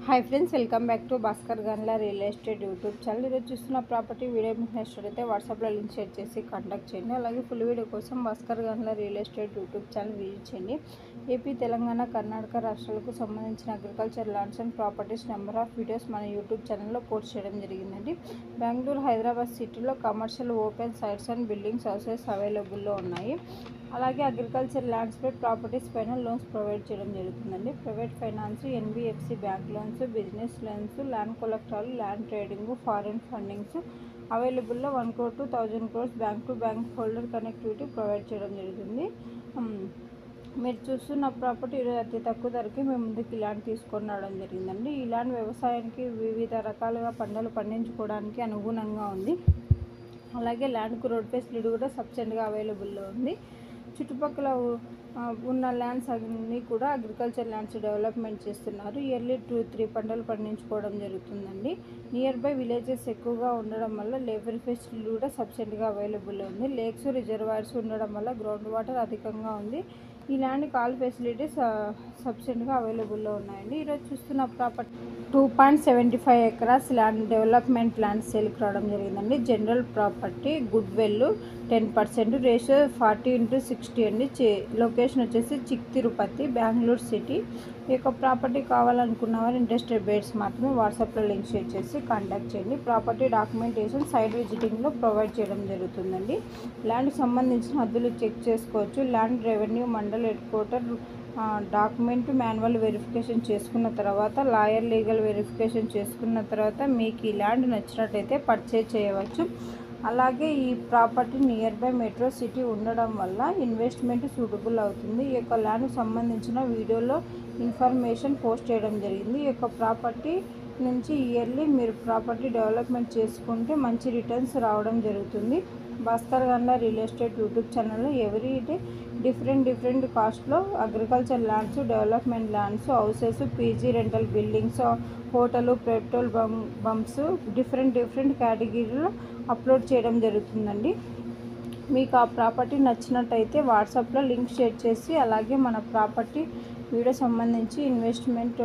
High friends welcome back to Bhaskar Gandla real estate YouTube channel चूస్తున్న property video మీకు నచ్చినట్లయితే వాట్సాప్లో లింక్ షేర్ చేసి కాంటాక్ట్ చేయండి. అలాగే ఫుల్ వీడియో కోసం Bhaskar Gandla real estate YouTube channel visit చేయండి. ఏపీ తెలంగాణ కర్ణాటక రాష్ట్రాలకు సంబంధించిన agriculture lands and properties number of videos మన యూట్యూబ్ ఛానల్లో పోస్ట్ చేయడం జరిగిందండి. బెంగళూరు హైదరాబాద్ సిటీలో commercial open sites and buildings houses అవైలబుల్లో ఉన్నాయి. అలాగే అగ్రికల్చర్ ల్యాండ్స్ పై ప్రాపర్టీస్ పైన లోన్స్ ప్రొవైడ్ చేయడం జరుగుతుందండి. Private finance, NBFC bank loans, business loans, land కొలెక్టర్లు, ల్యాండ్ ట్రేడింగ్, ఫారెన్ ఫండింగ్స్ అవైలబుల్లో 1 crore to 1000 crores bank to bank holder connectivity provide చేయడం జరుగుతుంది. మీరు చూస్తున్న ప్రాపర్టీ అతి తక్కువ ధరకి మేము ముందుకు ల్యాండ్ తీసుకొని రావడం జరిగిందండి. ఈ ల్యాండ్ వ్యవసాయానికి వివిధ రకాలుగా పంటలు పండించుకోవడానికి అనుగుణంగా ఉంది. అలాగే ల్యాండ్కు రోడ్ ఫెసిలిటీ కూడా సబ్సిడీగా అవైలబుల్లో ఉంది. చుట్టుపక్కల ఉన్న ల్యాండ్స్ అన్నీ కూడా అగ్రికల్చర్ ల్యాండ్స్ డెవలప్మెంట్ చేస్తున్నారు. ఇయర్లీ 2-3 పంటలు పండించుకోవడం జరుగుతుందండి. నియర్ బై విలేజెస్ ఎక్కువగా ఉండడం వల్ల లేబర్ ఫెసిలిటీ కూడా సబ్సిడీగా అవైలబుల్లో ఉంది. లేక్స్, రిజర్వాయర్స్ ఉండడం వల్ల గ్రౌండ్ వాటర్ అధికంగా ఉంది. ఈ ల్యాండ్కి ఆల్ ఫెసిలిటీస్ సబ్సిడీగా అవైలబుల్లో ఉన్నాయండి. ఈరోజు చూస్తున్న property 2.75 acres land development land సేల్కి రావడం జరిగిందండి. General property, good well 10%, ratio 40:60 అండి. లొకేషన్ వచ్చేసి చిక్ తిరుపతి, బెంగళూరు సిటీ. ఈ యొక్క ప్రాపర్టీ కావాలనుకున్న వారు ఇంట్రెస్టెడ్ బేర్స్ మాత్రమే వాట్సాప్లో లింక్ షేర్ చేసి కాంటాక్ట్ చేయండి. ప్రాపర్టీ డాక్యుమెంటేషన్ సైట్ విజిటింగ్లో ప్రొవైడ్ చేయడం జరుగుతుందండి. ల్యాండ్కి సంబంధించిన హద్దులు చెక్ చేసుకోవచ్చు. Land revenue mandal head quarter document manual verification చేసుకున్న తర్వాత, లాయర్ లీగల్ వెరిఫికేషన్ చేసుకున్న తర్వాత మీకు ఈ ల్యాండ్ నచ్చినట్టయితే పర్చేజ్ చేయవచ్చు. అలాగే ఈ property near by metro city ఉండడం వల్ల ఇన్వెస్ట్మెంట్ సూటబుల్ అవుతుంది. ఈ యొక్క ల్యాండ్కి సంబంధించిన వీడియోలో ఇన్ఫర్మేషన్ పోస్ట్ చేయడం జరిగింది. ఈ యొక్క ప్రాపర్టీ నుంచి ఇయర్లీ మీరు ప్రాపర్టీ డెవలప్మెంట్ చేసుకుంటే మంచి రిటర్న్స్ రావడం జరుగుతుంది. Bhaskar Gandla real estate YouTube ఛానల్లో ఎవ్రీ డే డిఫరెంట్ కాస్ట్లో agriculture lands, development lands, houses, PG rental buildings, hotel, petrol pumps different కేటగిరీలో అప్లోడ్ చేయడం జరుగుతుందండి. మీకు ఆ ప్రాపర్టీ నచ్చినట్టయితే వాట్సాప్లో లింక్ షేర్ చేసి అలాగే మన ప్రాపర్టీ వీడియో సంబంధించి ఇన్వెస్ట్మెంట్